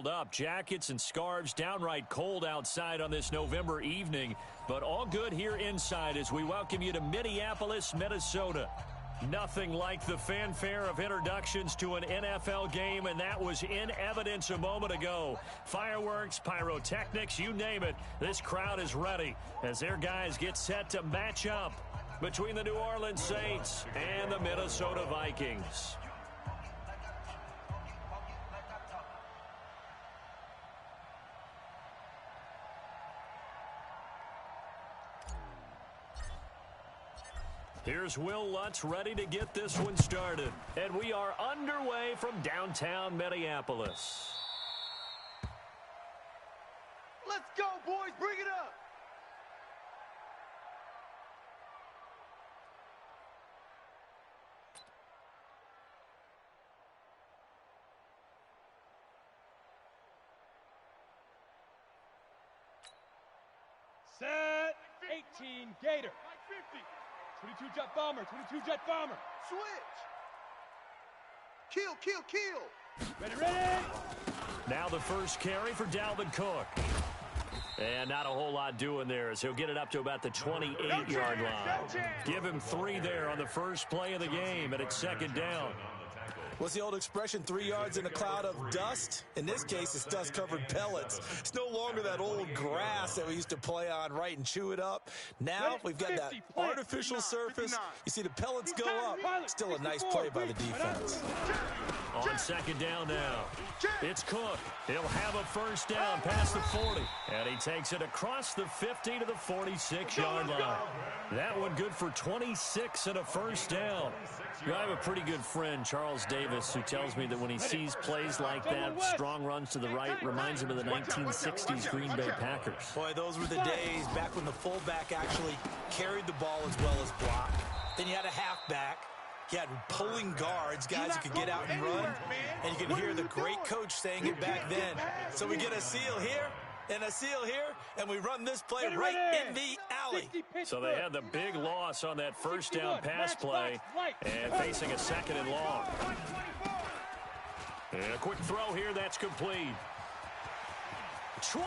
bundled up. Jackets and scarves, downright cold outside on this November evening, but all good here inside as we welcome you to Minneapolis, Minnesota. Nothing like the fanfare of introductions to an NFL game, and that was in evidence a moment ago. Fireworks, pyrotechnics, you name it. This crowd is ready as their guys get set to match up between the New Orleans Saints and the Minnesota Vikings. Here's Will Lutz ready to get this one started. And we are underway from downtown Minneapolis. Let's go, boys. Bring it up. Set. 18 Gator. 22 Jet Bomber, 22 Jet Bomber. Switch. Kill, kill, kill. Ready. Now the first carry for Dalvin Cook. And not a whole lot doing there as he'll get it up to about the 28-yard line. Give him 3 there on the first play of the game, and it's second down. What's the old expression, 3 yards in a cloud of dust? In this case, it's dust-covered pellets. It's no longer that old grass that we used to play on, right, and chew it up. Now we've got that artificial surface. You see the pellets go up. Still a nice play by the defense. On second down now, it's Cook. He'll have a first down past the 40. And he takes it across the 50 to the 46-yard line. That one good for 26 and a first down. I have a pretty good friend, Charles Davis, who tells me that when he sees plays like that, strong runs to the right, reminds him of the 1960s Green Bay Packers. Boy, those were the days back when the fullback actually carried the ball as well as blocked. Then you had a halfback. You had pulling guards, guys who could get out and run. And you can hear the great coach saying it back then. So we get a seal here and a seal here, and we run this play right in the alley. So they had the big loss on that first down pass play and facing a second and long. And a quick throw here, that's complete. 20,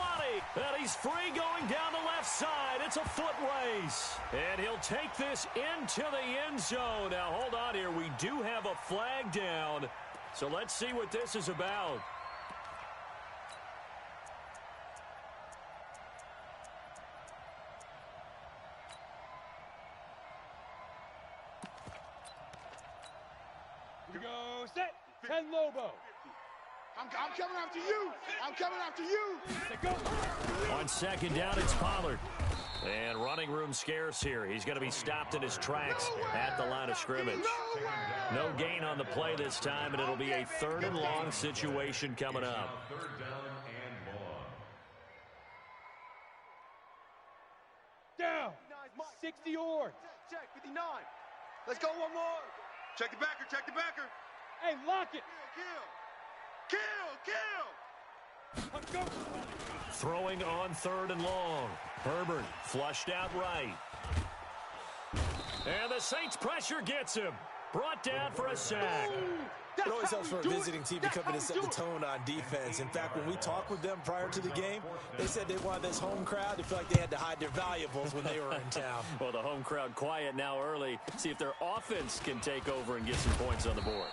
and he's free going down the left side. It's a foot race. And he'll take this into the end zone. Now, hold on here. We do have a flag down. So let's see what this is about. Here we go. Set. 10 Lobo. I'm coming after you. I'm coming after you. Go. On second down, it's Pollard. And running room scarce here. He's going to be stopped in his tracks at the line of scrimmage. No gain on the play this time, and it'll be a third and long situation coming up. Down. 60 yards. Check, 59. Let's go one more. Check the backer, check the backer. Hey, lock it. Kill, kill. Let's go. Throwing on third and long. Herbert flushed out right. And the Saints pressure gets him. Brought down for a sack. It always helps for a visiting team to come in and set the tone on defense. In fact, when we talked with them prior to the game, they said they wanted this home crowd to feel like they had to hide their valuables when they were in town. Well, the home crowd quiet now early. See if their offense can take over and get some points on the board.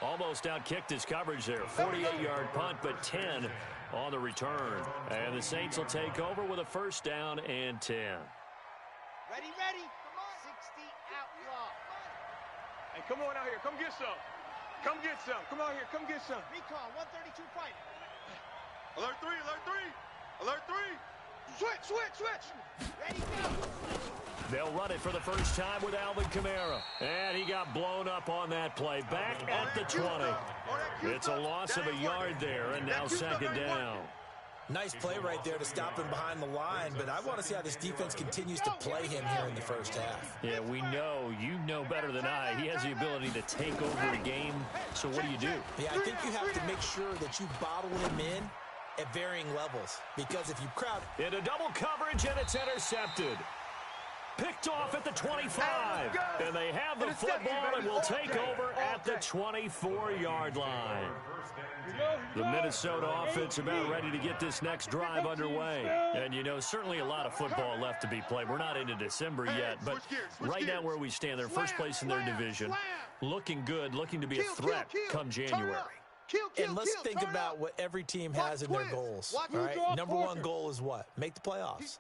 Almost outkicked his coverage there. 48-yard punt, but 10 on the return. And the Saints will take over with a first down and 10. Ready. Come on. 60 outlaw. Hey, come on out here. Come get some. Come get some. Come out here. Come get some. Recon, 132 fighter. Alert 3, alert 3. Alert 3. Switch. Ready, go. They'll run it for the first time with Alvin Kamara. And he got blown up on that play. Back at the 20. It's a loss of a yard there, and now second down. Nice play right there to stop him behind the line, but I want to see how this defense continues to play him here in the first half. Yeah, we know. You know better than I. He has the ability to take over a game. So what do you do? Yeah, I think you have to make sure that you bottle him in at varying levels, because if you crowd into double coverage, and it's intercepted. Picked off at the 25. And they have the football and will take over at the 24-yard line. The Minnesota offense about ready to get this next drive underway. And, you know, certainly a lot of football left to be played. We're not into December yet, but right now where we stand, they're first place in their division. Looking good, looking to be a threat come January. And let's think about what every team has in their goals. All right? Number one goal is what? Make the playoffs.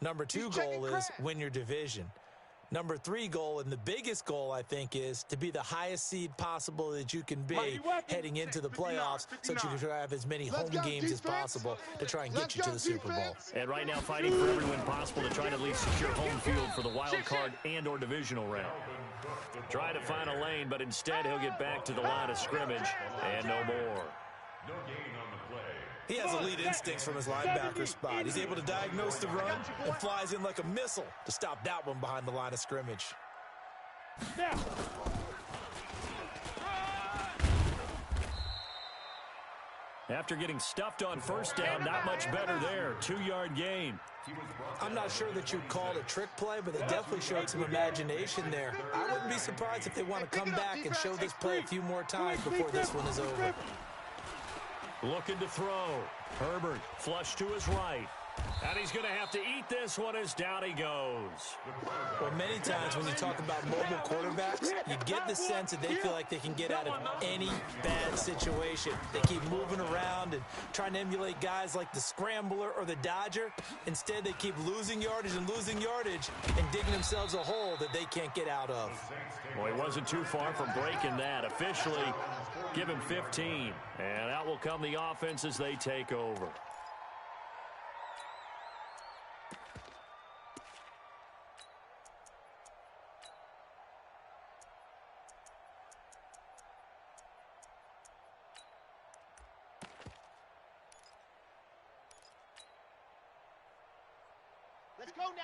Number two goal is win your division. Number three goal, and the biggest goal, I think, is to be the highest seed possible that you can be heading into the playoffs so that you can have as many home games as possible to try and get you to the Super Bowl. And right now fighting for every win possible to try to at least secure home field for the wild card and or divisional round. Try to find a lane, but instead he'll get back to the line of scrimmage and no more. No gain on the play. He has elite instincts from his linebacker spot. He's able to diagnose the run and flies in like a missile to stop that one behind the line of scrimmage. After getting stuffed on first down, not much better there. 2-yard gain. I'm not sure that you'd call it a trick play, but they definitely showed some imagination there. I wouldn't be surprised if they want to come back and show this play a few more times before this one is over. Looking to throw. Herbert flush to his right. And he's going to have to eat this one as down he goes. Well, many times when you talk about mobile quarterbacks, you get the sense that they feel like they can get out of any bad situation. They keep moving around and trying to emulate guys like the Scrambler or the Dodger. Instead, they keep losing yardage and digging themselves a hole that they can't get out of. Well, he wasn't too far from breaking that. Officially, give him 15. And out will come the offense as they take over.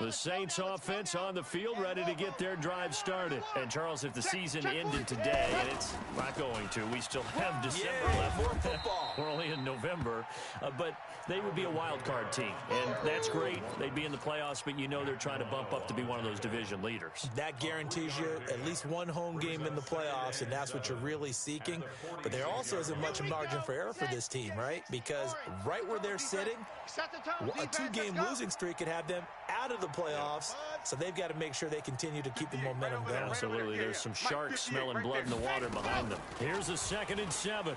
The Saints offense on the field ready to get their drive started. And, Charles, if the season ended today, and it's not going to, we still have December left. More football. We're only in November. But they would be a wild card team. And that's great. They'd be in the playoffs, but you know they're trying to bump up to be one of those division leaders. That guarantees you at least one home game in the playoffs, and that's what you're really seeking. But there also isn't much margin for error for this team, right? Because right where they're sitting, a 2-game losing streak could have them out of the playoffs, so they've got to make sure they continue to keep the momentum going. Absolutely. There's some sharks smelling blood in the water behind them. Here's a 2nd and 7.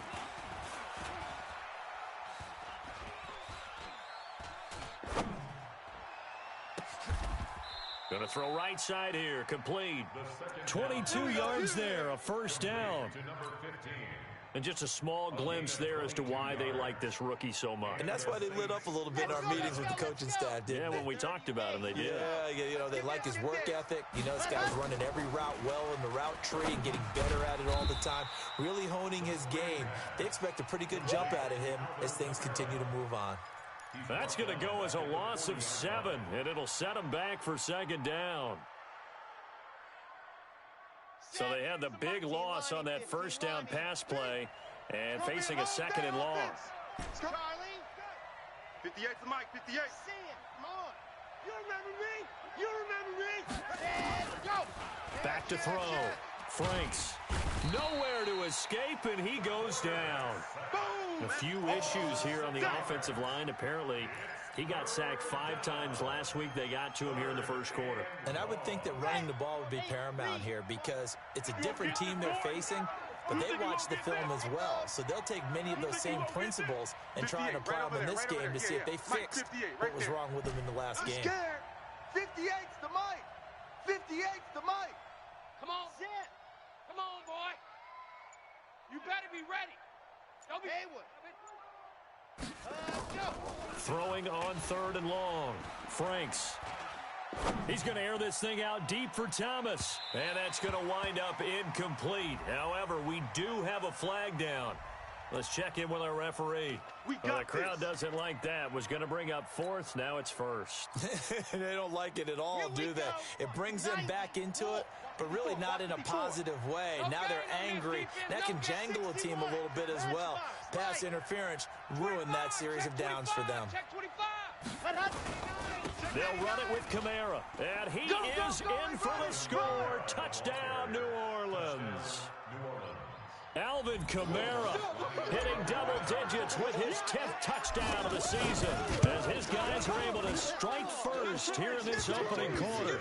Going to throw right side here. Complete. 22 yards there. A first down. And just a small glimpse there as to why they like this rookie so much. And that's why they lit up a little bit in our meetings with the coaching staff, didn't they? When we talked about him, they did. Yeah, you know, they like his work ethic. You know, this guy's running every route well in the route tree and getting better at it all the time, really honing his game. They expect a pretty good jump out of him as things continue to move on. That's going to go as a loss of 7, and it'll set them back for 2nd down. So they had the big loss on that first down pass play and facing a 2nd and long. Charlie. 58 to Mike, 58. Come on. You remember me? You remember me? And go. Back to throw. Franks. Nowhere to escape, and he goes down. A few issues here on the offensive line. Apparently, he got sacked 5 times last week. They got to him here in the first quarter. And I would think that running the ball would be paramount here because it's a different team they're facing, but they watch the film as well. So they'll take many of those same principles and try and apply them in this game to see if they fixed what was wrong with them in the last game. 58's the Mike. 58's the Mike. Come on. Sit. Come on, boy. You better be ready. Don't be... Haywood. Go. Throwing on 3rd and long. Franks. He's going to air this thing out deep for Thomas. And that's going to wind up incomplete. However, we do have a flag down. Let's check in with our referee. The crowd doesn't like that. Was going to bring up 4th. Now it's 1st. They don't like it at all, do they? It brings them back into it, but really not in a positive way. Now they're angry. That can jangle a team a little bit as well. Pass interference ruined that series of downs for them. They'll run it with Kamara. And he is in for the score. Touchdown, New Orleans. Alvin Kamara hitting double digits with his 10th touchdown of the season as his guys are able to strike first here in this opening quarter.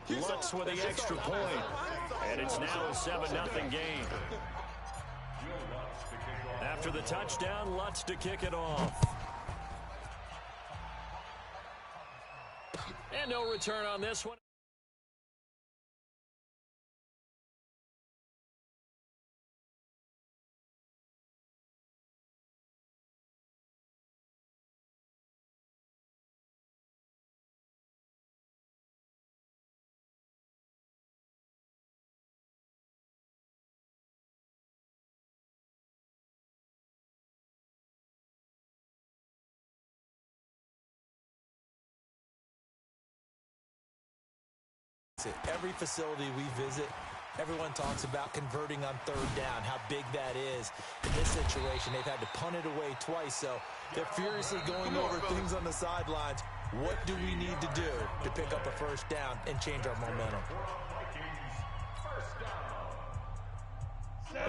Lutz with the extra point, and it's now a 7-0 game. After the touchdown, Lutz to kick it off. And no return on this one. Every facility we visit, everyone talks about converting on third down, how big that is. In this situation, they've had to punt it away twice, so they're furiously going over things on the sidelines. What do we need to do to pick up a first down and change our momentum?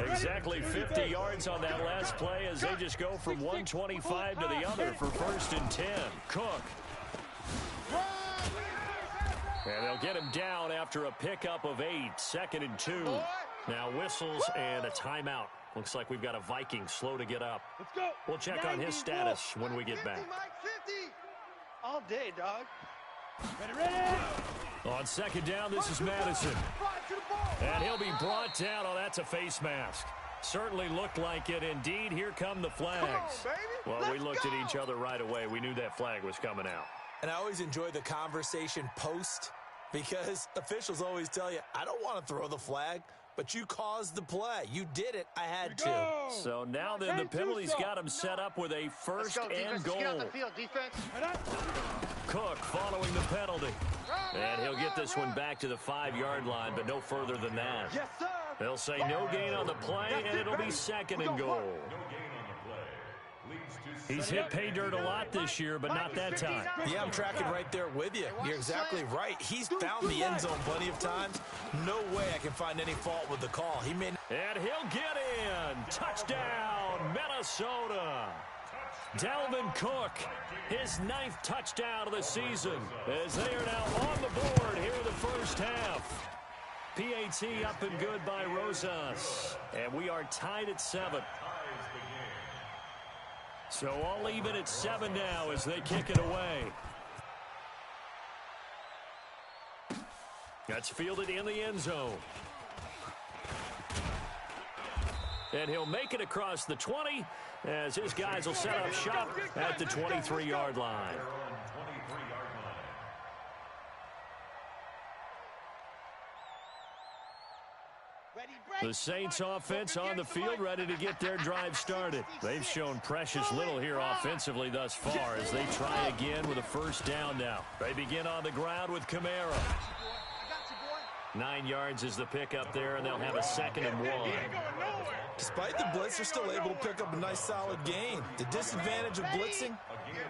Exactly 50 yards on that last play as they just go from 125 to the other for 1st and 10. Cook. And they'll get him down after a pickup of 8, 2nd and 2. Now whistles and a timeout. Looks like we've got a Viking slow to get up. Let's go. We'll check on his status when we get back. 50, Mike, 50. All day, dog. Ready. On 2nd down, this is Madison. And he'll be brought down. Oh, that's a face mask. Certainly looked like it. Indeed, here come the flags. Well, we looked at each other right away. We knew that flag was coming out. And I always enjoy the conversation post because officials always tell you, I don't want to throw the flag, but you caused the play. You did it. I had to. So now then the penalty's got him set up with a 1st and goal. Get on the field, defense. Cook following the penalty. And he'll get this one back to the 5-yard line, but no further than that. Yes, sir. They'll say no gain on the play, and it'll be 2nd and goal. He's hit pay dirt a lot this year, but not that time. Yeah, I'm tracking right there with you. You're exactly right. He's found the end zone plenty of times. No way I can find any fault with the call. He made. And he'll get in. Touchdown, Minnesota. Dalvin Cook, his 9th touchdown of the season, as they are now on the board here in the first half. PAT up and good by Rosas. And we are tied at 7. So all even at 7 now as they kick it away. That's fielded in the end zone. And he'll make it across the 20 as his guys will set up shop at the 23-yard line. The Saints offense on the field ready to get their drive started. They've shown precious little here offensively thus far as they try again with a 1st down now. They begin on the ground with Kamara. 9 yards is the pickup there, and they'll have a 2nd and 1. Despite the blitz, they're still able to pick up a nice solid gain. The disadvantage of blitzing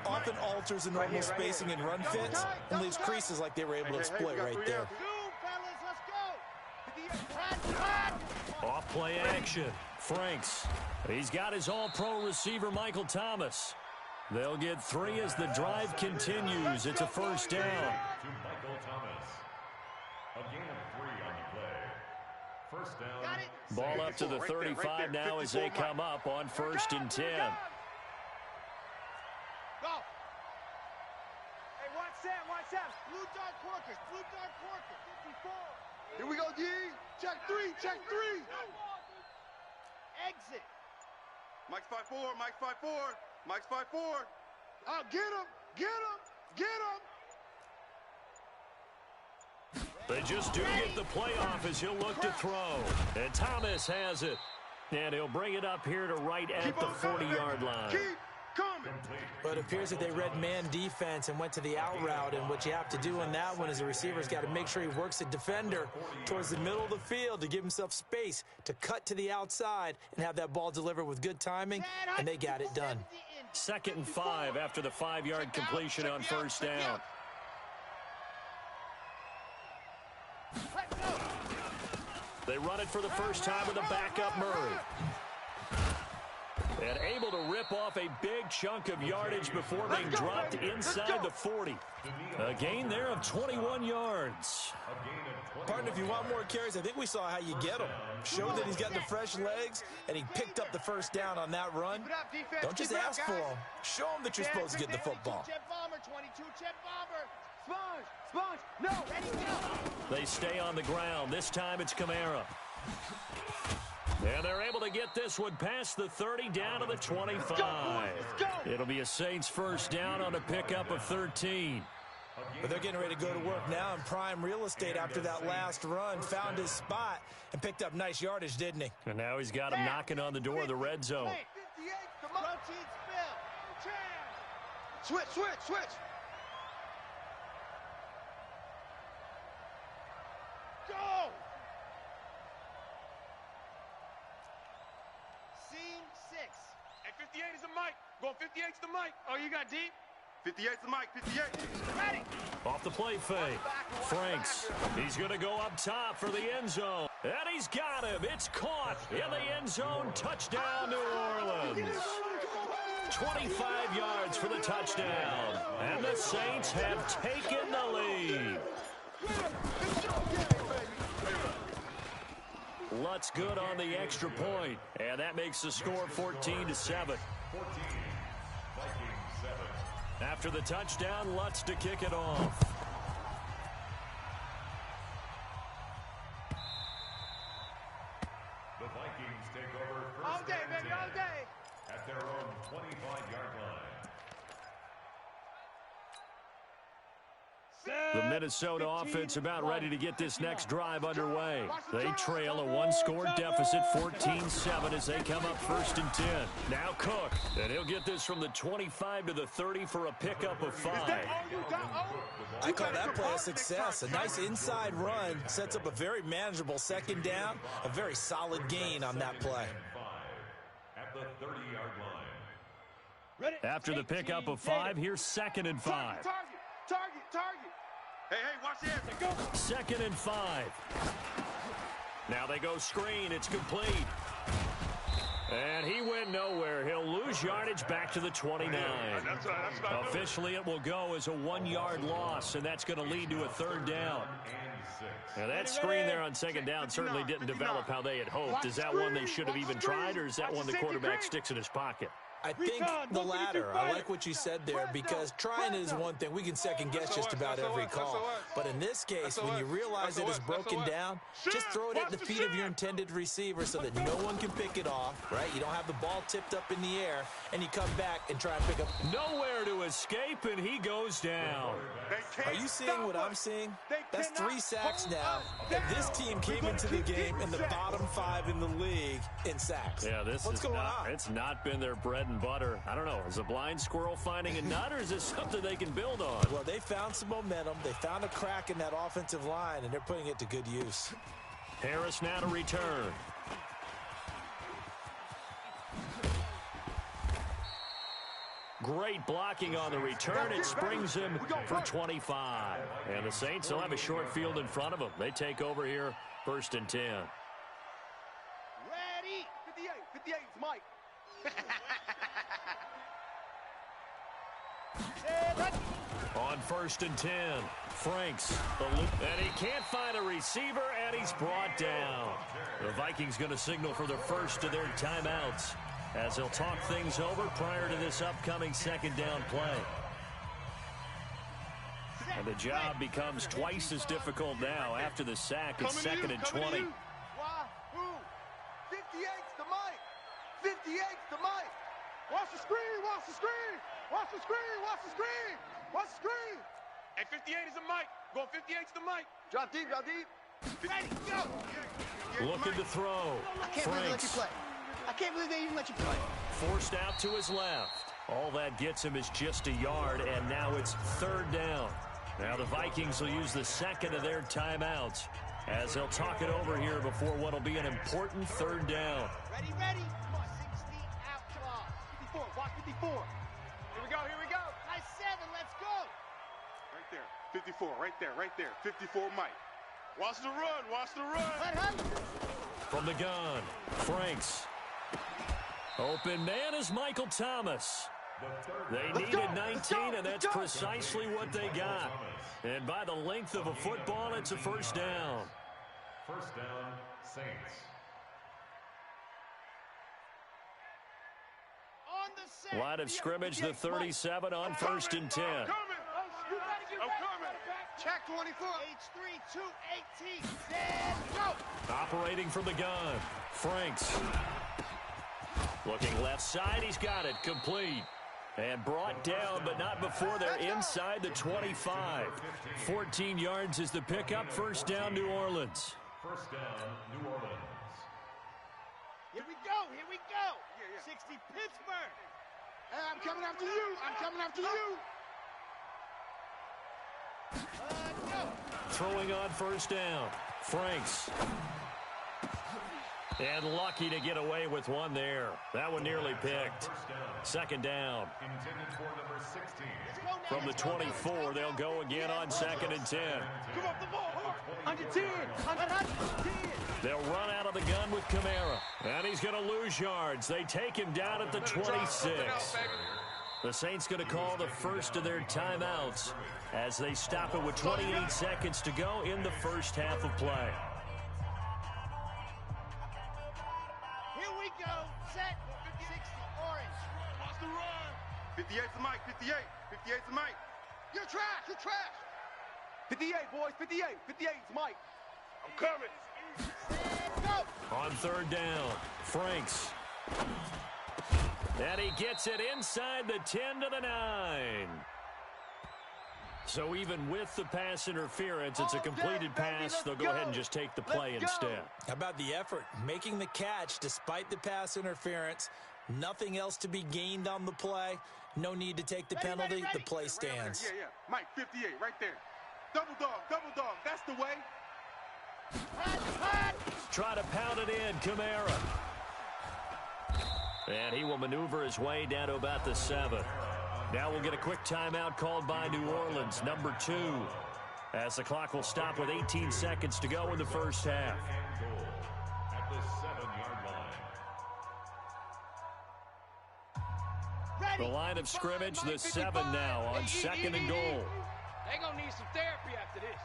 often alters the normal spacing and run fits and leaves creases like they were able to exploit right there. Off play action. Franks. He's got his all-pro receiver, Michael Thomas. They'll get 3 as the drive continues. It's a 1st down. Ball up to the 35 now as they come up on 1st and 10. Hey, watch that. Blue dot Corker. 54. Here we go, D. Check 3. Exit. Mike's 5-4. Mike's 5-4. Mike's 5-4. Oh, get him. They just do get the playoff as he'll look to throw. And Thomas has it. And he'll bring it up here to right at the 40-yard line. Keep coming. But it appears that they read man defense and went to the out route. And what you have to do on that one is the receiver's got to make sure he works the defender towards the middle of the field to give himself space to cut to the outside and have that ball delivered with good timing. And they got it done. 2nd and 5 after the 5-yard completion on 1st down. They run it for the first time with a backup Murray. And able to rip off a big chunk of yardage before being dropped inside the 40. A gain there of 21 yards. Partner, if you want more carries, I think we saw how you get them. Showed that he's got the fresh legs, and he picked up the first down on that run. Don't just ask for them. Show them that you're supposed to get the football. Sponge, no. Ready, go. They stay on the ground. This time it's Kamara. And they're able to get this one past the 30 down to the 25. Let's go. It'll be a Saints first down on a pickup of 13. But they're getting ready to go to work now in prime real estate after that last run. Found his spot and picked up nice yardage, didn't he? And now he's got him knocking on the door of the red zone. 58, come on. Switch. Go! Scene 6. And 58 is the mic. Going 58's the mic. Oh, you got deep? 58's the mic. 58. Ready! Off the play fake. Franks. He's going to go up top for the end zone. And he's got him. It's caught in the end zone. Touchdown, New Orleans. 25 yards for the touchdown. And the Saints have taken the lead. Lutz good on the extra point. And that makes the score 14-7. After the touchdown, Lutz to kick it off. The Vikings take over first All day, baby, all day. at their own 25-yard line. The Minnesota offense about ready to get this next drive underway. They trail a one-score deficit, 14-7, as they come up 1st and 10. Now Cook, and he'll get this from the 25 to the 30 for a pickup of 5. I call that play a success. A nice inside run sets up a very manageable second down, a very solid gain on that play. At the 30-yard line. After the pickup of 5, here's 2nd and 5. Target. Hey, watch the air. Go. 2nd and 5. Now they go screen. It's complete. And he went nowhere. He'll lose yardage back to the 29. That's not Officially, it will go as a 1-yard loss, and that's going to lead to a 3rd down. Now, that screen there on 2nd down certainly didn't develop how they had hoped. Is that one they should have even tried, or is that one the quarterback sticks in his pocket? I think the latter. I like what you said there, because trying it is one thing. We can second guess just about every call. But in this case, when you realize it is broken down, just throw it at the feet of your intended receiver so that no one can pick it off, right? You don't have the ball tipped up in the air, and you come back and try and pick up. Nowhere to escape, and he goes down. Are you seeing what I'm seeing? That's 3 sacks now, and this team came into the game in the bottom 5 in the league in sacks. Yeah, what's going on? It's not been their bread and butter. I don't know. Is a blind squirrel finding a nut, or is this something they can build on? Well, they found some momentum. They found a crack in that offensive line, and they're putting it to good use. Harris now to return. Great blocking on the return. It springs him for 25. And the Saints will have a short field in front of them. They take over here, 1st and 10. Ready? 58, it's Mike. On 1st and 10, Franks, and he can't find a receiver, and he's brought down. The Vikings going to signal for the first of their timeouts, as they'll talk things over prior to this upcoming 2nd down play. And the job becomes twice as difficult now after the sack. It's 2nd and 20. 58's the mic. 58's the mic. Watch the screen. And 58 is the mic. Going 58's the mic. Drop deep. Ready, go. Looking to throw. I can't believe they let you play. I can't believe they even let you play. Forced out to his left. All that gets him is just a yard, and now it's 3rd down. Now the Vikings will use the 2nd of their timeouts, as they'll talk it over here before what will be an important 3rd down. Ready. Come on, 60 out, come on. 54, watch 54. Here we go. Nice 7, let's go. Right there. 54, right there. 54 Mike. Watch the run. Watch the run. From the gun, Franks. Open man is Michael Thomas. They needed 19, and that's precisely what they got. And by the length of a football, it's a first down. First down, Saints. Line of scrimmage, the 37 on 1st and 10. I'm coming. Check 24. H3-2-18. Stand, go. Operating from the gun, Franks. Looking left side, he's got it, complete. And brought down, but not before they're inside the 25. 14 yards is the pickup, first down, New Orleans. First down, New Orleans. Here we go. 60 Pittsburgh. Hey, I'm coming after you. I'm coming after you. Go. Throwing on first down, Franks. And lucky to get away with one there. That one nearly picked. Second down. Intended for number 16. From the 24, they'll go again on 2nd and 10. Come off the ball. Under 10. Under 10. They'll run out of the gun with Kamara. And he's going to lose yards. They take him down at the 26. The Saints going to call the first of their timeouts as they stop it with 28 seconds to go in the first half of play. Here we go. Set. 60 orange. Watch the run. 58's the mic. 58's the mic. You're trash. 58, boys. 58's Mike. I'm coming. Stand, go. On third down, Franks. And he gets it inside the 10 to the 9. So even with the pass interference, it's a completed pass. They'll go ahead and just take the play instead. How about the effort? Making the catch despite the pass interference. Nothing else to be gained on the play. No need to take the penalty. The play stands. Yeah. Mike, 58, right there. Double dog. That's the way. Try to pound it in, Kamara. And he will maneuver his way down to about the 7. Now we'll get a quick timeout called by New Orleans, number 2. As the clock will stop with 18 seconds to go in the first half. At the 7-yard line. The line of scrimmage, the 7 now on 2nd and goal. They're going to need some therapy after this.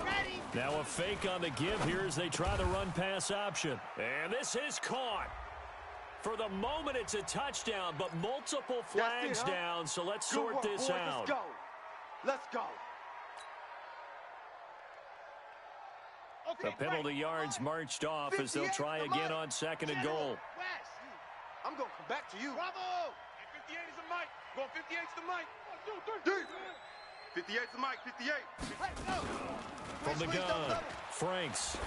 Ready. Now a fake on the give here as they try the run-pass option. And this is caught. For the moment, it's a touchdown, but multiple flags down, so let's sort this out. Let's go. The penalty yards marched off as they'll try again on 2nd and goal. West. I'm going to come back to you. Bravo. 58 is the mic. Going 58's the mic. 1, 2, 3. 58's the mic. 58. Let's go. From the gun, Franks.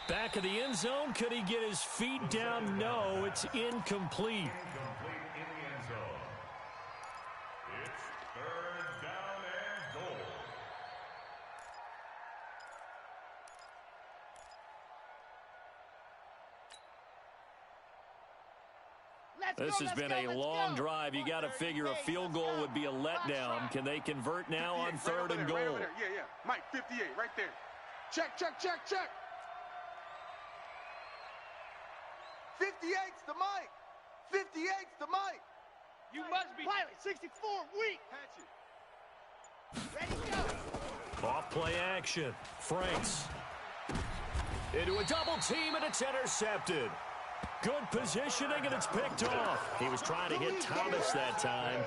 Back of the end zone. Could he get his feet down? No, it's incomplete. Incomplete in the end zone. It's 3rd down and goal. This has been a long drive. You got to figure a field goal would be a letdown. Can they convert now on 3rd and goal? Yeah. Mike, 58, right there. Check. 58's the mic. 58's the mic. You must be pilot 64 weak. Ready, go. Off play action. Franks. Into a double team, and it's intercepted. Good positioning, and it's picked off. He was trying to hit Thomas that time.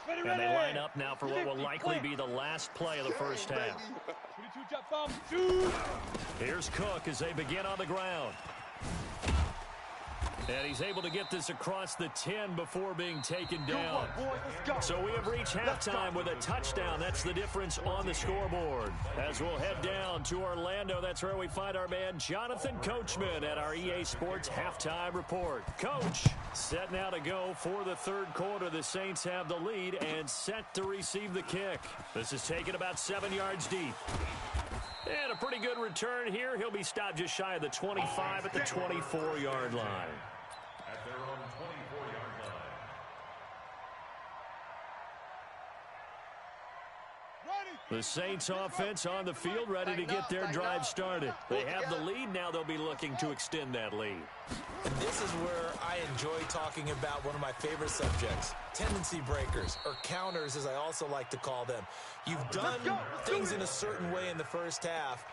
And they line up now for what will likely be the last play of the first half. Here's Cook as they begin on the ground. And he's able to get this across the 10 before being taken down. So we have reached halftime with a touchdown. That's the difference on the scoreboard. As we'll head down to Orlando, that's where we find our man Jonathan Coachman at our EA Sports Halftime Report. Coach, set now to go for the 3rd quarter. The Saints have the lead and set to receive the kick. This is taken about 7 yards deep. And a pretty good return here. He'll be stopped just shy of the 25 at the 24-yard line. At their own 24-yard line. The Saints offense on the field, ready to get their drive started. They have the lead now. They'll be looking to extend that lead. And this is where I enjoy talking about one of my favorite subjects, tendency breakers, or counters as I also like to call them. You've done things in a certain way in the first half,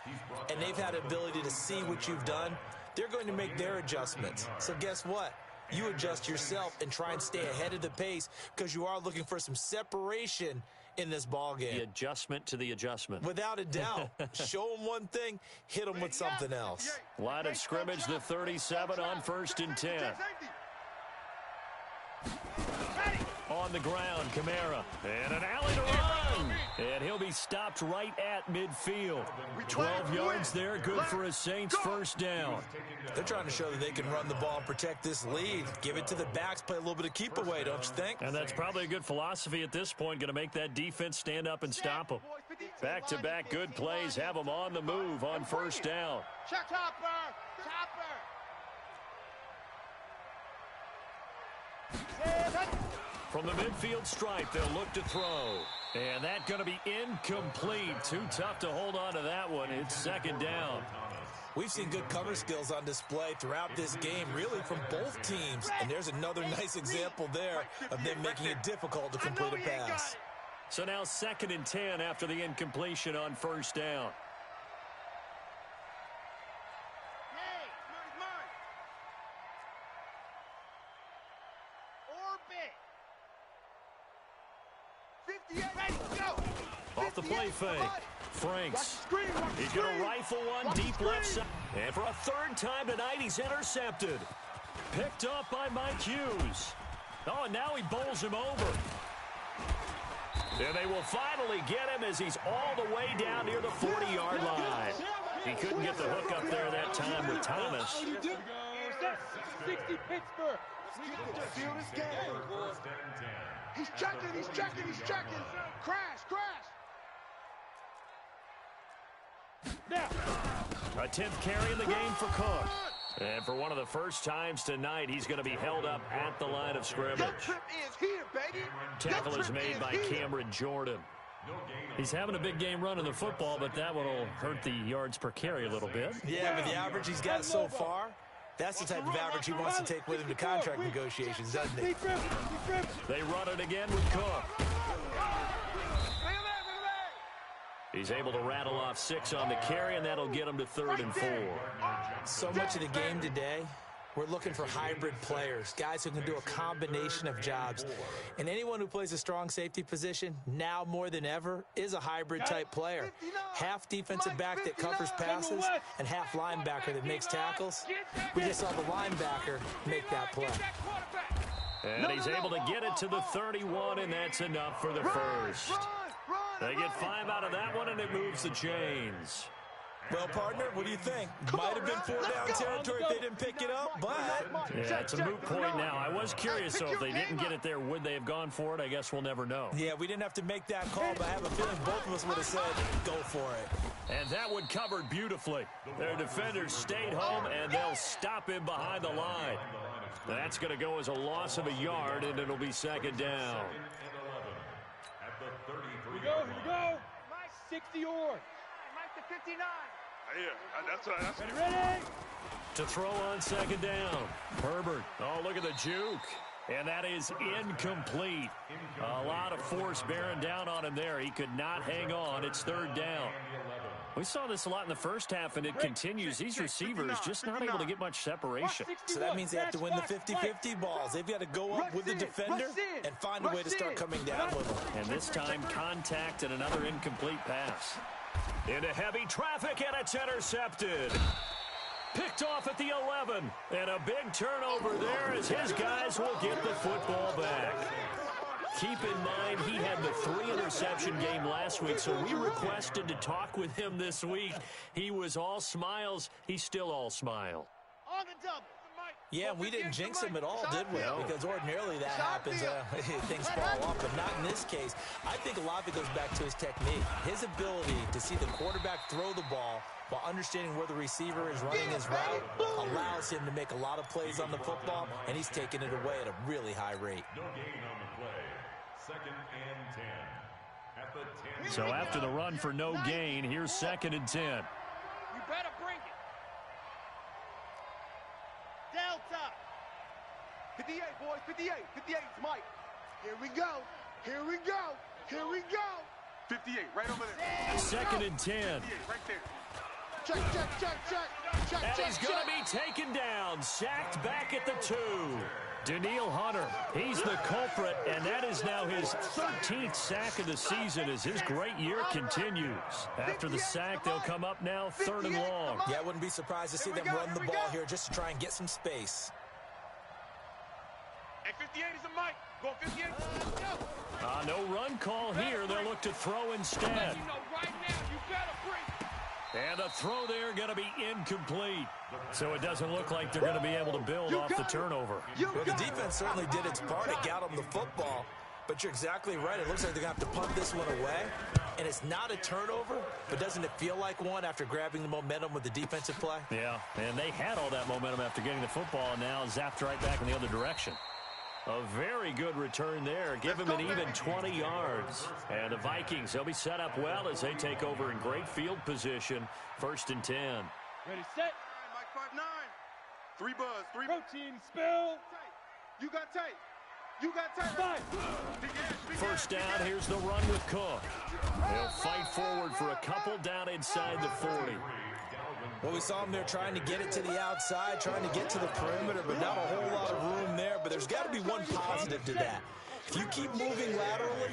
and they've had the ability to see what you've done. They're going to make their adjustments. So guess what? You adjust yourself and try and stay ahead of the pace because you are looking for some separation in this ball game. The adjustment to the adjustment. Without a doubt. Show them one thing, hit them with something else. Line of scrimmage, the 37 on 1st and 10. On the ground, Kamara. And an alley to run. And he'll be stopped right at midfield. 12 yards there, good for a Saints first down. They're trying to show that they can run the ball and protect this lead. Give it to the backs, play a little bit of keep away, don't you think? And that's probably a good philosophy at this point, going to make that defense stand up and stop them. Back-to-back good plays, have them on the move on first down. Chopper! From the midfield stripe, they'll look to throw. And that's going to be incomplete. Too tough to hold on to that one. It's second down. We've seen good cover skills on display throughout this game, really from both teams. And there's another nice example there of them making it difficult to complete a pass. So now 2nd and 10 after the incompletion on first down. Off the play fake. Franks. He's going to rifle one deep left side. And for a 3rd time tonight, he's intercepted. Picked up by Mike Hughes. Oh, and now he bowls him over. And they will finally get him as he's all the way down near the 40-yard line. He couldn't get the hook up there that time with Thomas. 60 Pittsburgh. He's checking. Crash. Now. A 10th carry in the game for Cook. And for one of the first times tonight, he's going to be held up at the line of scrimmage. Trip is here, baby. Tackle is made by Cameron Jordan. He's having a big game running the football, but that one will hurt the yards per carry a little bit. Yeah, but the average he's got so far, that's the type of average he wants to take with him to contract negotiations, doesn't he? They run it again with Cook. He's able to rattle off 6 on the carry, and that'll get him to 3rd and 4. So much of the game today, we're looking for hybrid players, guys who can do a combination of jobs. And anyone who plays a strong safety position, now more than ever, is a hybrid-type player. Half defensive back that covers passes and half linebacker that makes tackles. We just saw the linebacker make that play. And he's able to get it to the 31, and that's enough for the first. They get 5 out of that one, and it moves the chains. Well, partner, what do you think? Might have been 4-down territory if they didn't pick it up, but... Yeah, it's a moot point now. I was curious, so if they didn't get it there, would they have gone for it? I guess we'll never know. Yeah, we didn't have to make that call, but I have a feeling both of us would have said, go for it. And that one covered beautifully. Their defenders stayed home, and they'll stop him behind the line. That's going to go as a loss of a yard, and it'll be 2nd down. Here we go. 60 or. Mike the 59. That's right. Ready? To throw on 2nd down. Herbert. Oh, look at the juke. And that is incomplete. A lot of force bearing down on him there. He could not hang on. It's 3rd down. We saw this a lot in the first half, and it continues. These receivers just not able to get much separation. So that means they have to win the 50-50 balls. They've got to go up with the defender and find a way to start coming down with them. And this time, contact and another incomplete pass. Into heavy traffic, and it's intercepted. Picked off at the 11. And a big turnover there as his guys will get the football back. Keep in mind, he had the 3-interception game last week, so we requested to talk with him this week. He was all smiles. He's still all smile. On the double. Yeah, we didn't jinx him at all, did we? Because ordinarily that happens, things fall off, but not in this case. I think a lot of it goes back to his technique. His ability to see the quarterback throw the ball while understanding where the receiver is running his route allows him to make a lot of plays on the football, and he's taking it away at a really high rate. No gain on the play. 2nd and 10. at the 10. So after the run for no gain, here's 2nd and 10. You better bring it. Delta. 58, boys, 58. 58 is Mike. Here we go. Here we go. Here we go. 58, right over there. 2nd and 10. 58, right there. Check, check, check, check. Check, And check, he's going to be taken down, sacked back at the 2. Daniil Hunter, he's the culprit, and that is now his 13th sack of the season as his great year continues. After the sack, they'll come up now 3rd and long. Yeah, I wouldn't be surprised to see them run the ball here just to try and get some space. And 58 is a Mike. Go 58. No run call here. They'll look to throw instead. You know right now, you better bring it. And the throw there going to be incomplete. So it doesn't look like they're going to be able to build off the turnover. Well, the defense certainly did its part. It got them the football. But you're exactly right. It looks like they're going to have to punt this one away. And it's not a turnover, but doesn't it feel like one after grabbing the momentum with the defensive play? Yeah, and they had all that momentum after getting the football, and now zapped right back in the other direction. A very good return there. Give him an even 20 yards. And the Vikings, they'll be set up well as they take over in great field position. 1st and 10. Ready, set. Mike 5'9". 3 buzz, 3 Protein spill. You got tight. You got tight. Five. First down, here's the run with Cook. He'll fight forward for a couple down inside the 40. Well, we saw him there trying to get it to the outside, trying to get to the perimeter, but not a whole lot of room there. But there's got to be one positive to that. If you keep moving laterally,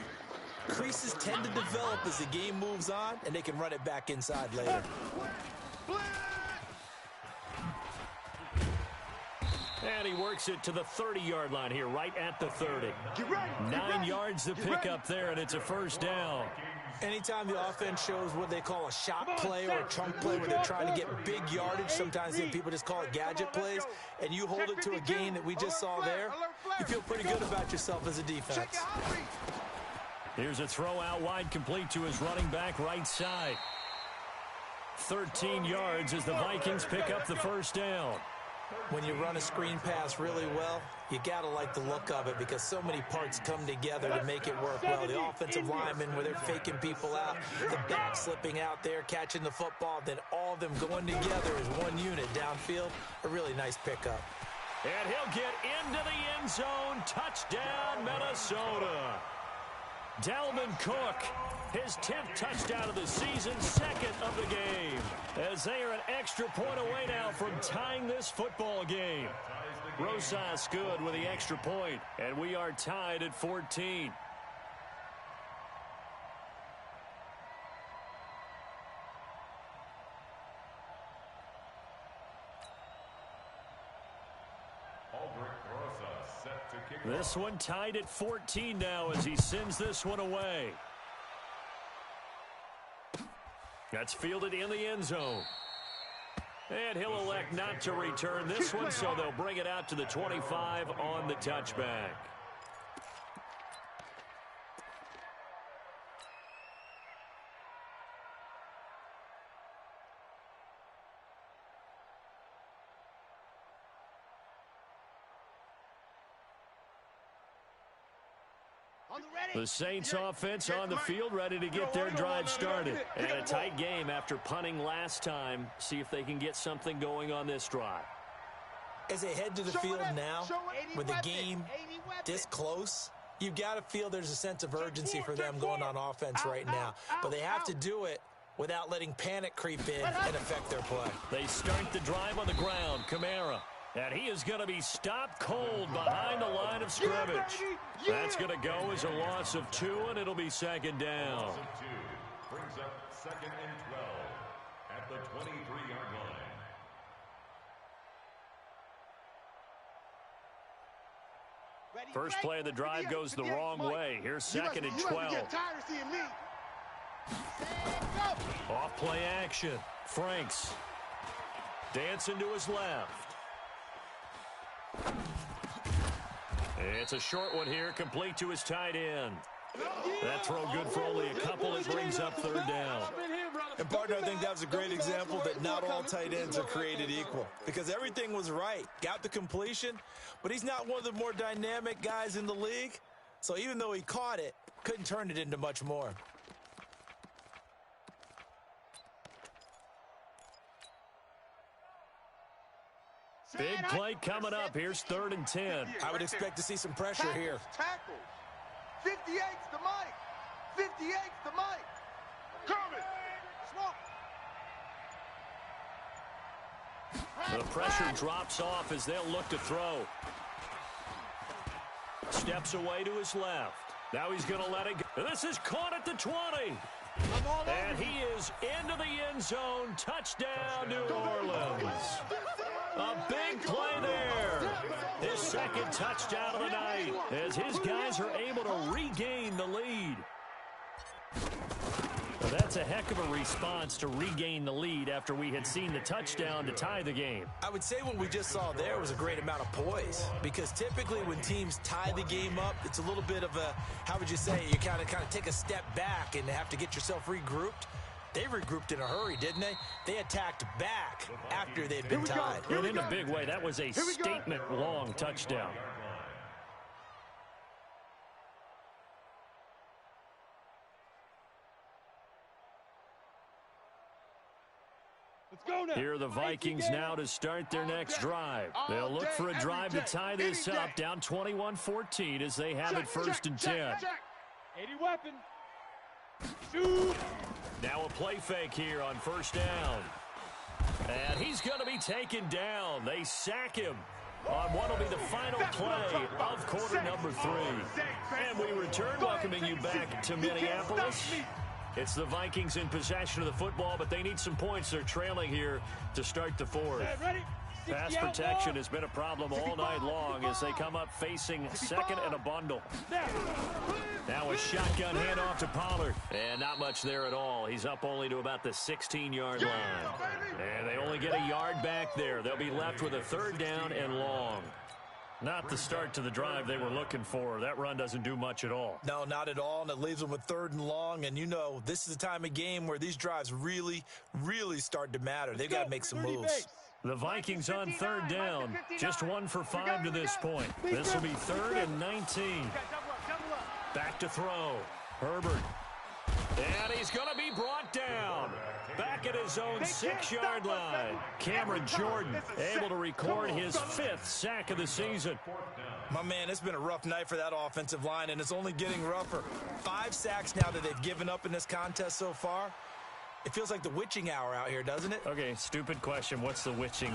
creases tend to develop as the game moves on, and they can run it back inside later. And he works it to the 30-yard line here, right at the 30. 9 yards to pick up there, and it's a first down. Anytime the offense shows what they call a shot play or a chunk play where they're trying to get big yardage, sometimes people just call it gadget plays, and you hold it to a gain that we just saw there, you feel pretty good about yourself as a defense. Here's a throw out wide, complete to his running back right side. 13 yards as the Vikings pick up the first down. When you run a screen pass really well, you got to like the look of it because so many parts come together to make it work well. The offensive linemen, where they're faking people out, the back slipping out there, catching the football, then all of them going together as one unit downfield. A really nice pickup. And he'll get into the end zone. Touchdown, Minnesota. Dalvin Cook, his 10th touchdown of the season, 2nd of the game. As they are an extra point away now from tying this football game. Rosas good with the extra point, and we are tied at 14. This one tied at 14 now as he sends this one away. That's fielded in the end zone. And he'll elect not to return this one, so they'll bring it out to the 25 on the touchback. The Saints offense on the field, ready to get their drive started. And a tight game after punting last time. See if they can get something going on this drive. As they head to the field now, with the game this close, you've got to feel there's a sense of urgency for them going on offense right now. But they have to do it without letting panic creep in and affect their play. They start the drive on the ground. Kamara. And he is going to be stopped cold behind the line of scrimmage. That's going to go as a loss of 2, and it'll be 2nd down. Brings up 2nd and 12 at the 23-yard line. First play of the drive goes the wrong way. Here's 2nd and 12. Off play action. Franks dancing to his left. It's a short one here, complete to his tight end. That throw good for only a couple. It brings up 3rd down. And, partner, I think that was a great example that not all tight ends are created equal because everything was right. Got the completion, but he's not one of the more dynamic guys in the league. So even though he caught it, couldn't turn it into much more. Big play coming up. Here's 3rd and 10. I would expect to see some pressure here. Tackles. 58's the mic. 58's the mic. Coming. Smoke. The pressure drops off as they'll look to throw. Steps away to his left. Now he's going to let it go. This is caught at the 20. And he is into the end zone. Touchdown, New Orleans. A big play there. His 2nd touchdown of the night as his guys are able to regain the lead. Well, that's a heck of a response to regain the lead after we had seen the touchdown to tie the game. I would say what we just saw there was a great amount of poise, because typically when teams tie the game up, it's a little bit of a, how would you say, you kind of take a step back and have to get yourself regrouped. They regrouped in a hurry, didn't they? They attacked back after they'd been tied. And in a big way, that was a statement-long touchdown. Here are the Vikings now to start their next drive. They'll look for a drive to tie this up, down 21-14 as they have it 1st and 10. 80 weapon. Shoot. Now a play fake here on 1st down. And he's going to be taken down. They sack him on what will be the final play of quarter number 3. And we return, welcoming you back to Minneapolis. It's the Vikings in possession of the football, but they need some points. They're trailing here to start the 4th. Pass protection has been a problem all night long as they come up facing 2nd and a bundle. Now a shotgun handoff to Pollard. And not much there at all. He's up only to about the 16-yard line. And they only get a yard back there. They'll be left with a 3rd down and long. Not the start to the drive they were looking for. That run doesn't do much at all. No, not at all, and it leaves them with 3rd and long. And, you know, this is the time of game where these drives really, really start to matter. They've got to make some moves. The Vikings on 3rd down. Just 1 for 5 to this point. This will be 3rd and 19. Back to throw. Herbert. And he's going to be brought down. Back at his own 6-yard line. Cameron Jordan able to record his 5th sack of the season. My man, it's been a rough night for that offensive line, and it's only getting rougher. 5 sacks now that they've given up in this contest so far. It feels like the witching hour out here, doesn't it? Okay, stupid question. What's the witching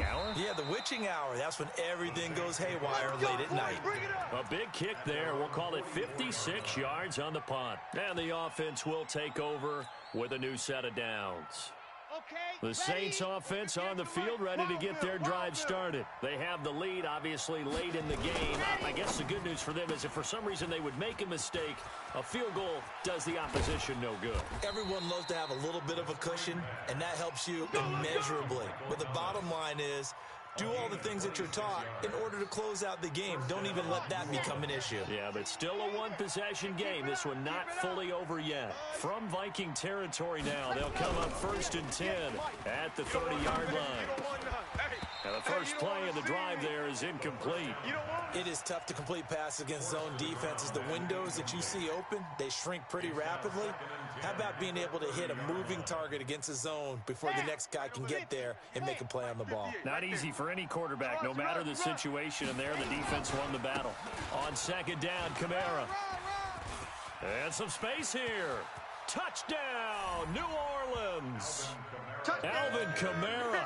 hour? Yeah, the witching hour. That's when everything goes haywire late at night. A big kick there. We'll call it 56 yards on the punt. And the offense will take over with a new set of downs. The Saints offense on the field, ready to get their drive started. They have the lead, obviously, late in the game. I guess the good news for them is if for some reason they would make a mistake, a field goal does the opposition no good. Everyone loves to have a little bit of a cushion, and that helps you immeasurably. But the bottom line is, do all the things that you're taught in order to close out the game. Don't even let that become an issue. Yeah, but still a one-possession game. This one not fully over yet. From Viking territory now, they'll come up 1st and 10 at the 30-yard line. Now the first play of the drive there is incomplete. It is tough to complete passes against zone defenses. The windows that you see open, they shrink pretty rapidly. How about being able to hit a moving target against a zone before the next guy can get there and make a play on the ball? Not easy for any quarterback, no matter the situation, and there the defense won the battle. On 2nd down, Kamara. And some space here. Touchdown, New Orleans. Alvin Kamara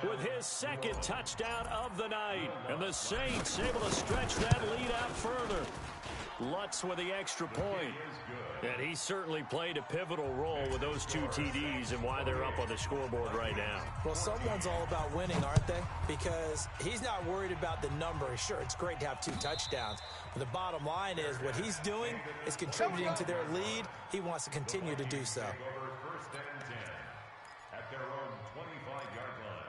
with his 2nd touchdown of the night. And the Saints able to stretch that lead out further. Lutz with the extra point. And he certainly played a pivotal role with those 2 TDs and why they're up on the scoreboard right now. Well, someone's all about winning, aren't they? Because he's not worried about the number. Sure, it's great to have 2 touchdowns. But the bottom line is what he's doing is contributing to their lead. He wants to continue to do so. 1st and 10 at their own 25-yard line.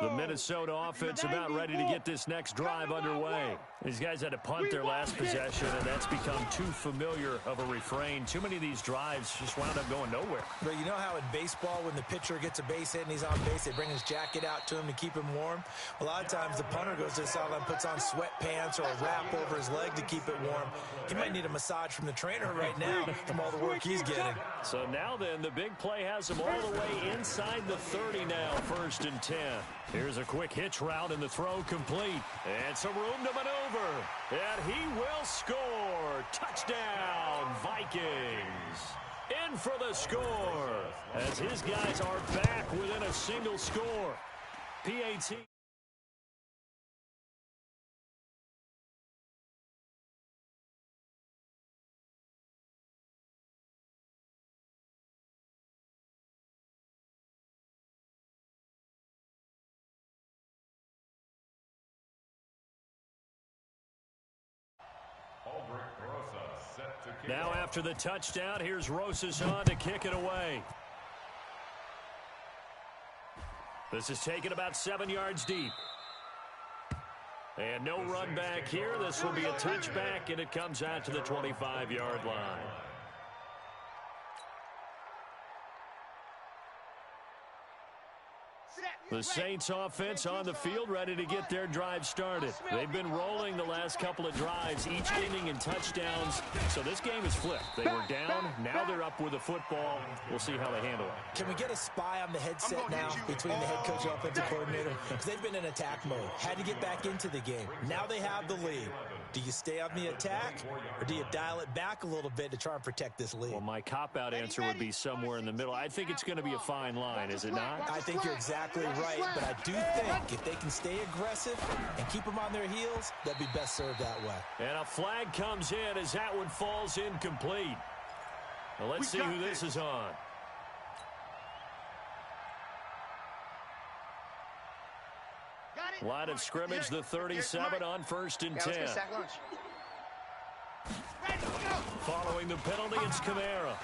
The Minnesota offense about ready to get this next drive underway. These guys had to punt their last possession, and that's become too familiar of a refrain. Too many of these drives just wound up going nowhere. But you know how in baseball, when the pitcher gets a base hit and he's on base, they bring his jacket out to him to keep him warm? A lot of times the punter goes to the sideline, puts on sweatpants or a wrap over his leg to keep it warm. He might need a massage from the trainer right now from all the work he's getting. So now then, the big play has him all the way inside the 30 now, 1st and 10. Here's a quick hitch route and the throw complete. And some room to maneuver. And he will score. Touchdown, Vikings. In for the score as his guys are back within a single score. PAT. Now after the touchdown, here's Rosas on to kick it away. This is taken about 7 yards deep. And no run back here. This will be a touchback, and it comes out to the 25-yard line. The Saints offense on the field, ready to get their drive started. They've been rolling the last couple of drives, each ending in touchdowns. So this game is flipped. They were down, now they're up with the football. We'll see how they handle it. Can we get a spy on the headset now between the head coach and offensive coordinator? Because they've been in attack mode. Had to get back into the game. Now they have the lead. Do you stay on the attack, or do you dial it back a little bit to try and protect this lead? Well, my cop-out answer would be somewhere in the middle. I think it's going to be a fine line, is it not? I think you're exactly right, but I do think if they can stay aggressive and keep them on their heels, they'll be best served that way. And a flag comes in as that one falls incomplete. Well, let's see who this is on. Line of scrimmage, the 37 on 1st and 10. Following the penalty, it's Kamara.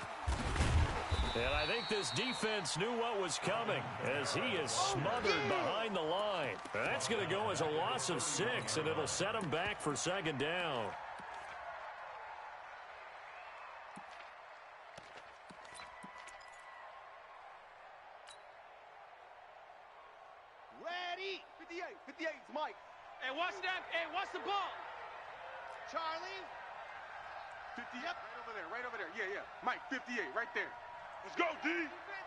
And I think this defense knew what was coming as he is smothered behind the line. And that's going to go as a loss of 6, and it'll set him back for 2nd down. Ready. 58. 58's Mike. Hey, watch that. Hey, watch the ball. Charlie. 50. Yep. Right over there. Yeah. Mike, 58, right there. Let's go, D.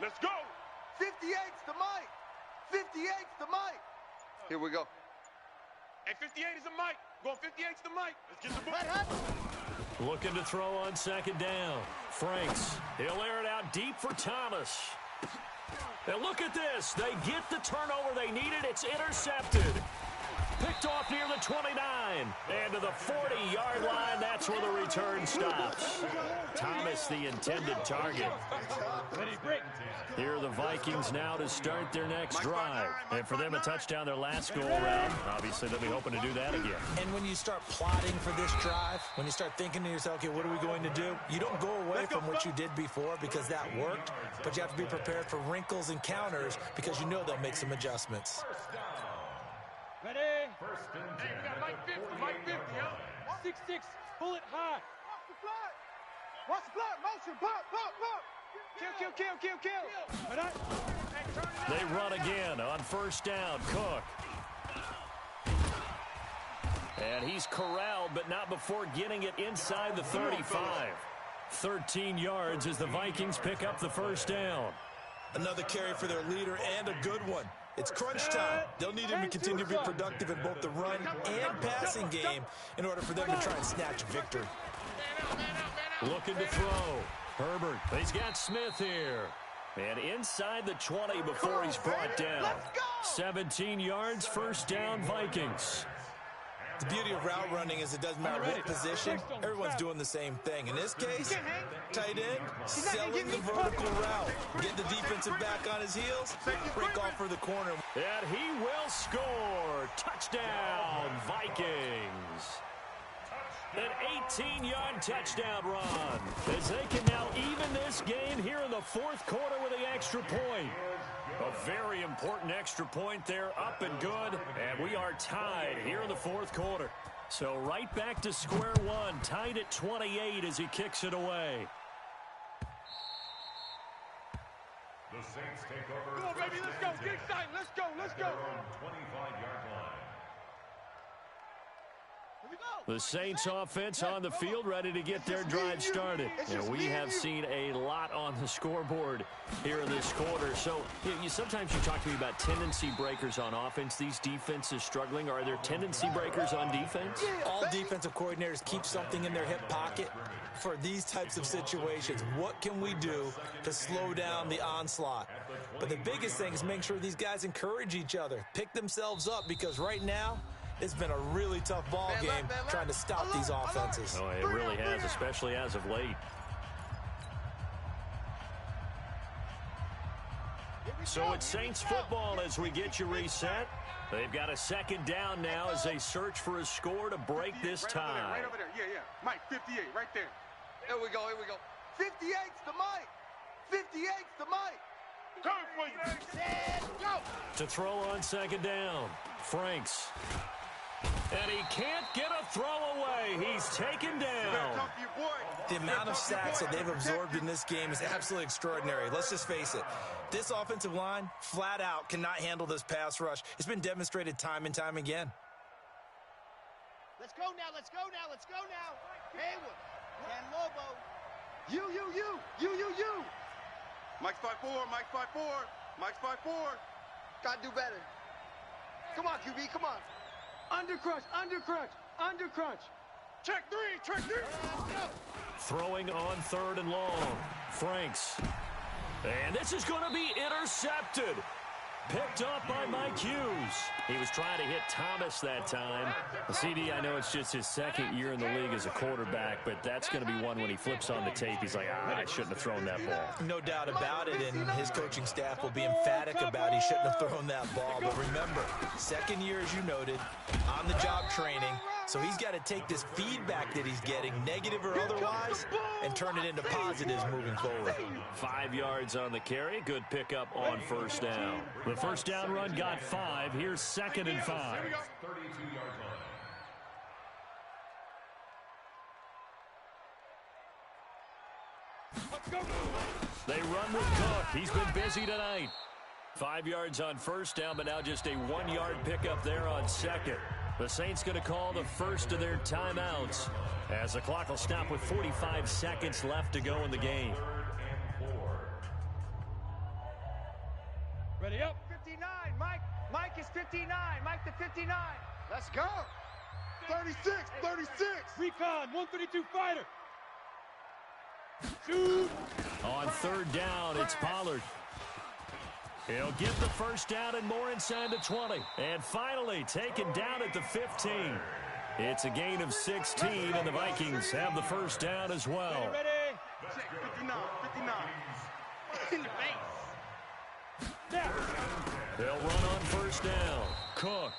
Let's go. 58's the Mike. 58's the Mike. Here we go. Hey, 58 is the Mike. Going 58's the Mike. Let's get the ball. Looking to throw on 2nd down. Franks. He'll air it out deep for Thomas. And look at this. They get the turnover they needed. It's intercepted. Picked off near the 29. And to the 40-yard line, that's where the return stops. Thomas, the intended target. Here are the Vikings now to start their next drive. And for them, a touchdown their last go-around. Obviously, they'll be hoping to do that again. And when you start plotting for this drive, when you start thinking to yourself, okay, what are we going to do? You don't go away from what you did before because that worked, but you have to be prepared for wrinkles and counters because you know they'll make some adjustments. Ready? Hey, we got Mike 50. Mike 50, huh? 6-6. Pull it high. Watch the blood. Motion. Pop. Kill. They run again on 1st down. Cook. And he's corralled, but not before getting it inside the 35. 13 yards as the Vikings pick up the 1st down. Another carry for their leader and a good one. It's crunch time. They'll need him to continue to be productive in both the run and passing game in order for them to try and snatch a victory. Looking to throw. Herbert. He's got Smith here. And inside the 20 before he's brought down. 17 yards, 1st down, Vikings. The beauty of route running is it doesn't matter what position, everyone's doing the same thing. In this case, tight end, selling the vertical route. Get the defensive back on his heels, break off for the corner. And he will score. Touchdown, Vikings. An 18-yard touchdown run as they can now even this game here in the 4th quarter with the extra point. A very important extra point there, up and good, and we are tied here in the 4th quarter. So right back to square one, tied at 28 as he kicks it away. The Saints take over. Come on, baby, let's go. Get excited. Let's go. Let's go. 25-yard line. The Saints offense on the field, ready to get their drive started. And we have seen a lot on the scoreboard here in this quarter. So sometimes you talk to me about tendency breakers on offense. These defenses struggling. Are there tendency breakers on defense? All defensive coordinators keep something in their hip pocket for these types of situations. What can we do to slow down the onslaught? But the biggest thing is make sure these guys encourage each other, pick themselves up, because right now, it's been a really tough ball game trying to stop these offenses. Oh, it really has, especially as of late. So it's Saints football as we get you reset. They've got a second down now as they search for a score to break this tie. Right over there. Yeah. Mike, 58, right there. Here we go. 58's the Mike. 58's the Mike. Coming for you. Go. To throw on second down, Franks. And he can't get a throw away. He's taken down. Talk to your boy. The amount of sacks that they've absorbed in this game is absolutely extraordinary. Let's just face it. This offensive line, flat out, cannot handle this pass rush. It's been demonstrated time and time again. Let's go now. Haywood. And Lobo. You. Mike's 5'4", Mike's 5'4", Mike's 5'4". Gotta do better. Come on, QB, come on. Under crunch. Check three. Throwing on third and long. Franks. And this is going to be intercepted. Picked up by Mike Hughes. He was trying to hit Thomas that time. CD, I know it's just his second year in the league as a quarterback, but that's going to be one when he flips on the tape. He's like, I shouldn't have thrown that ball. No doubt about it, and his coaching staff will be emphatic about he shouldn't have thrown that ball. But remember, second year, as you noted, on-the-job training. So he's got to take this feedback that he's getting, negative or otherwise, and turn it into positives moving forward. 5 yards on the carry. Good pickup on first down. The first down run got 5. Here's 2nd and 5. 32-yard line. They run with Cook. He's been busy tonight. 5 yards on first down, but now just a 1-yard pickup there on second. The Saints going to call the first of their timeouts as the clock will stop with 45 seconds left to go in the game. 3rd and 4. Ready up. 59, Mike. Mike is 59. Mike the 59. Let's go. 36. Recon, 132 fighter. Shoot. On third down, it's Pollard. He'll get the first down and more inside the 20. And finally taken down at the 15. It's a gain of 16, and the Vikings have the first down as well. Ready? 59. In the face. Now. They'll run on first down. Cook.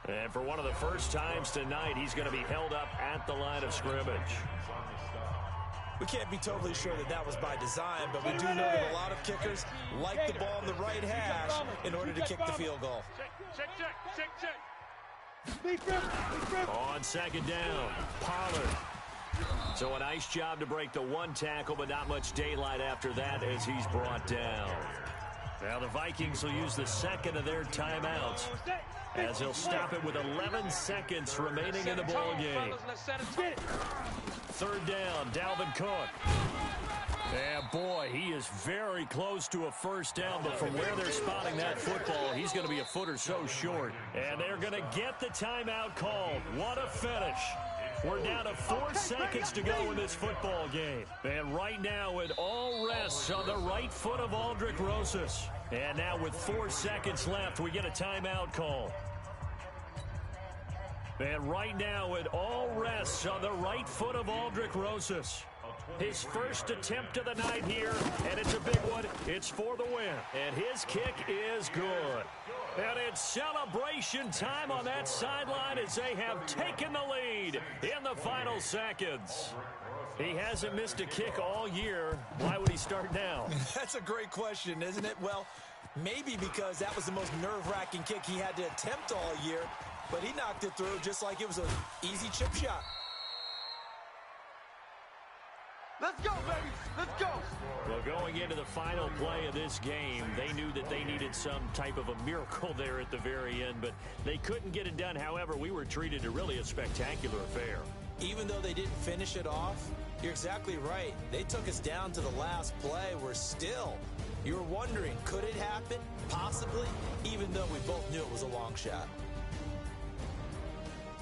And for one of the first times tonight, he's going to be held up at the line of scrimmage. We can't be totally sure that that was by design, but we do know that a lot of kickers like the ball in the right hash in order to kick the field goal. Check. On second down, Pollard. So a nice job to break the one tackle, but not much daylight after that as he's brought down. Now the Vikings will use the second of their timeouts as they'll stop it with 11 seconds remaining in the ball game. Third down, Dalvin Cook. And boy, he is very close to a first down, but from where they're spotting that football, he's going to be a foot or so short. And they're going to get the timeout called. What a finish. We're down to 4 seconds to go in this football game. And right now, it all rests on the right foot of Aldrick Rosas. And now with 4 seconds left, we get a timeout call. And right now, it all rests on the right foot of Aldrick Rosas. His first attempt of the night here, and it's a big one. It's for the win, and his kick is good. And it's celebration time on that sideline as they have taken the lead in the final seconds. He hasn't missed a kick all year. Why would he start now? That's a great question, isn't it? Well, maybe because that was the most nerve-wracking kick he had to attempt all year. but he knocked it through just like it was an easy chip shot. Let's go, baby. Let's go. Well, going into the final play of this game, they knew that they needed some type of a miracle there at the very end, but they couldn't get it done. However, we were treated to really a spectacular affair. Even though they didn't finish it off, you're exactly right. They took us down to the last play. We're still, you were wondering, could it happen? Possibly, even though we both knew it was a long shot.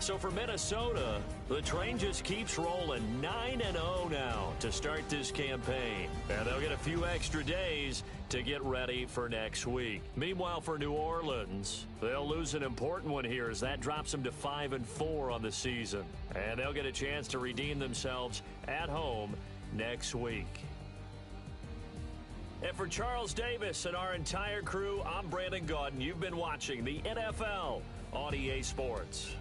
So for Minnesota, the train just keeps rolling 9-0 now to start this campaign. And they'll get a few extra days to get ready for next week. Meanwhile, for New Orleans, they'll lose an important one here as that drops them to 5-4 on the season. And they'll get a chance to redeem themselves at home next week. And for Charles Davis and our entire crew, I'm Brandon Gaudin. You've been watching the NFL on EA Sports.